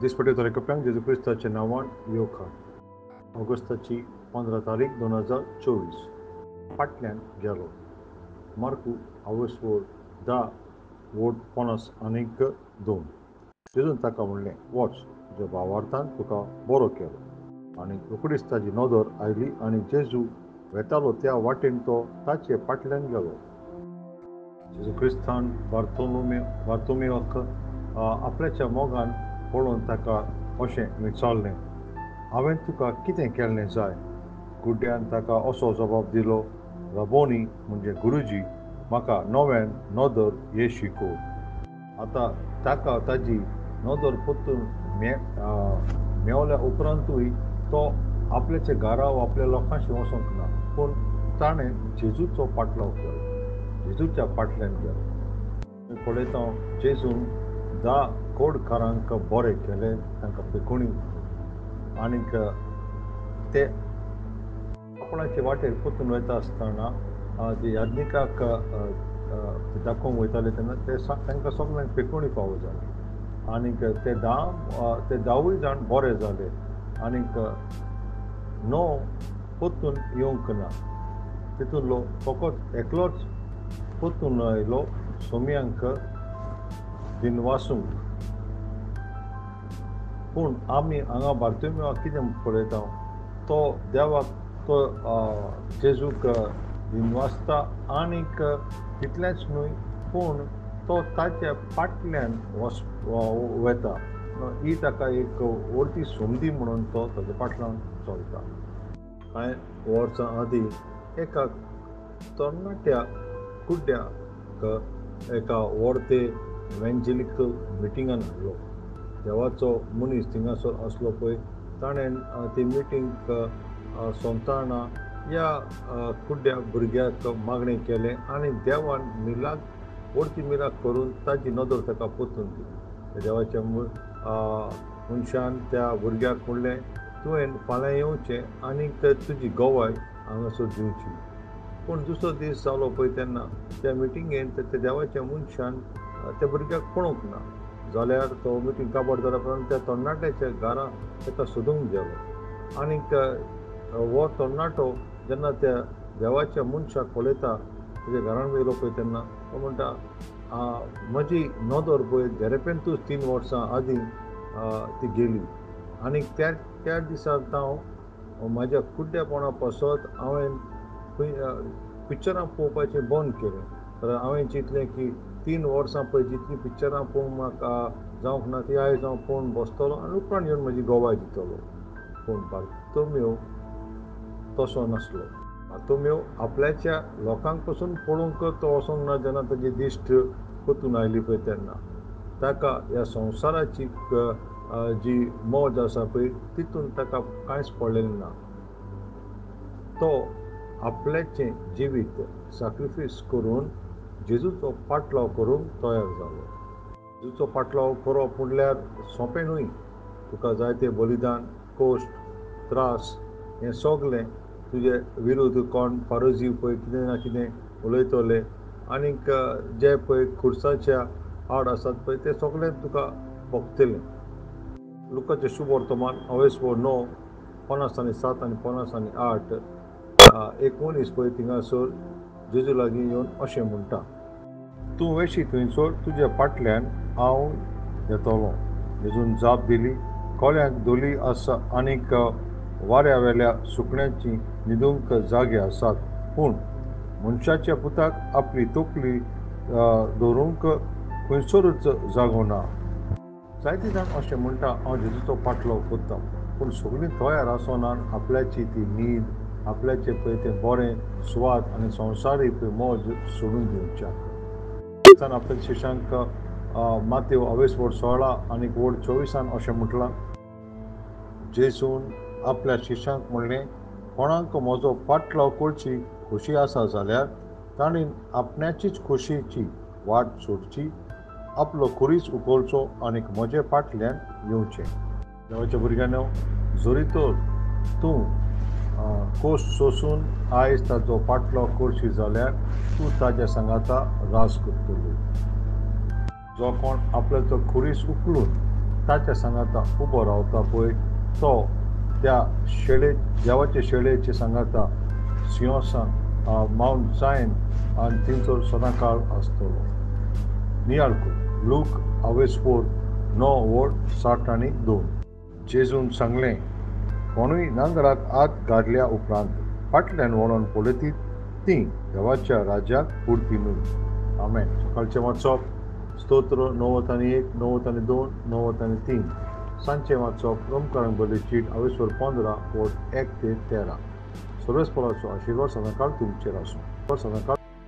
दिसपट्टे कप्यांक जेजू क्रिस्ताच्या नांवान येवकार ऑगस्टाची 15 तारीख 2024 फाटल्यान गेलो मार्कू आवयसवोर 10 वोट 50 आनीक 2 जेजून ताका म्हणलें वच तुज्या भावार्थान तुका बरो केलो आनी रोखडीच ताजी नदर आयली आनी जेजू वेतालो त्या वाटेन तो ताचे फाटल्यान गेलो जेजू क्रिस्तान बार्थोमेवाक आपल्याच्या मोगान पळोवन ताका अशें विचारलें हांवें तुका कितें केल्लें जाय गुड्ड्यान ताका असो जबाब दिलो रबोनी म्हणजे गुरुजी म्हाका नव्यान नदर हें शिकोव आतां ताका ताजी नदर परतून मेवल्या उपरांतूय तो आपल्याच्या घरा वा आपल्या लोकांशी वचोंक ना पूण ताणें जेजूचो पाटलाव केलो जेजूच्या फाटल्यान गेलो पळयता जेजून 10 कोडकारांक बरें केलें तांकां पेखोणी आनीक ते आपणाचे वाटेर परतून वता आसतना जे याज्ञिकाक दाखोवंक वयताले तेन्ना तांकां सगळ्यांक पेखोणी फावो जाली आनीक ते 10 जाण बरे जाले आनीक 9 परतून येवंक ना तितूंतलो फकत एकलोच परतून आयलो सोमयांक दिनवासूंक पूण आमी हांगा बार्थोमेवाक कितें पळयता तो देवाक तो जेजूक दिनवासता आनीक तितलेंच न्हय पूण तो ताच्या फाटल्यान वता ही ताका एक व्हडली संदी म्हणून तो ताच्या फाटल्यान चलता कांय वर्सां आदीं एका तरणाट्या कुड्ड्याक एका व्हडते इव्हेंजेलिकल मिटिंगान हाडलो देवाचो मनीस थिंगासर असलो पळय ताणें ती मिटींग सोंपताना ह्या कुड्ड्या भुरग्याक मागणें केलें आनी देवान व्हडती मिलाक करून ताजी नदर ताका परतून दिली देवाच्या मनशान त्या भुरग्याक म्हणलें तुवें फाल्यां येवचें आनीक तुजी गवाय हांगासर दिवची पूण दुसरो दीस जालो पळय तेन्ना त्या मिटिंगेन त्या देवाच्या मनशान त्या भुरग्याक पळोवंक ना जाल्यार तो मिटींग काबार जाल्या उपरांत त्या तरणाट्याच्या घरा ताका सोदूंक गेलो आनीक हो तरणाटो जेन्ना त्या देवाच्या मनशाक पळयता ताच्या घरान येयलो पळय तेन्ना तो म्हणटा म्हजी नदर पळय देरेपेंतूच 3 वर्सां आदीं ती गेली आनीक त्या दिसाक हांव म्हाज्या कुड्ड्यापणा पासत हांवें पिक्चरां पळोवपाचें बंद केलें तर हांवें चिंतलें की 3 वर्सां पळय जितलीं पिक्चरां पळोवंक म्हाका जावंक ना ती आयज हांव पळोवन बसतलो आनी उपरांत येवन म्हजी गवाय दितलो पूण बार्थोमेव तसो नासलो बार्थोमेव आपल्याच्या लोकांक पासून पळोवंक तो वचोंक ना जेन्ना ताजी दिश्ट परतून आयली पळय तेन्ना ताका ह्या संवसाराची जी मौज आसा पळय तितून ताका कांयच पडलेलें ना तो आपल्याचें जिवीत सॅक्रिफायस करून जेजूचो पाटलाव करूंक तयार जालो जेजूचो पाटलाव करप म्हणल्यार सोंपें न्हय तुका जाय तें बलिदान कोश्ट त्रास हें सगळें तुजे विरोध कोण फारोजी पळय कितें ना कितें उलयतले आनीक जे पळय खुर्साच्या आड आसात पळय तें सगळें तुका भोगतलें लुकाचें शुभ वर्तमान 9 50:7 आनी 50:8 एक मनीस पळय थिंगासर जेजू लागीं येवन अशें म्हणटा तूं वेशी थंयसर तुज्या फाटल्यान हांव येतलो जेजून जाप दिली कोल्यांक दोली आसा आनीक वाऱ्या वेल्या सुकण्यांची न्हिदूंक जागे आसात पूण मनशाच्या पुताक आपली तोकली दवरूंक खंयसरूच जागो ना जायते जाण अशें म्हणटा हांव जेजूचो पाटलाव करता पूण सगळीं तयार आसनान आपल्याची ती न्हीद आपल्याचें पळय तें बरें स्वाद आनी संवसारीक पळय मौज सोडून दिवच्याक आपल्या शिश्यांक मातेव 16 आनीक वोड 24 अशें म्हटलां जेजून आपल्या शिश्यांक म्हणलें कोणाक म्हजो पाटलाव करची खोशी आसा जाल्यार ताणीन आपणाचीच खोशेची वाट सोडची आपलो खुरीस उखलचो आनीक म्हजे फाटल्यान येवचें देवाच्या भुरग्यांनो जोरी तर तूं कोश्ट सोंसून आयज ताचो पाटलाव करशी जाल्यार तूं ताच्या सांगाता रास करतलो जो कोण आपल्याचो खुरीस उखलून ताच्या सांगाता उबो रावता पळय तो त्या देवाचे शेळयेचे सांगाता सिंहासन माउंट जायन आनी थिंचो सदांकाळ आसतलो. नियाळकू लूक 24:9-7-2. जेजून सांगलें, कोणूय नांगराक आत घातल्या उपरांत फाटल्यान वळोन पळयतीत तीं देवाच्या राज्याक उरपी न्हय. आमेन. सकाळचें वाचप स्तोत्र 91, 92, 93. सांजचें वाचप रोमकारांक बरयल्ली चीट 15 1-13. सर्वेस्पराचो आशिर्वाद सदांकाळ तुमचेर आसूं.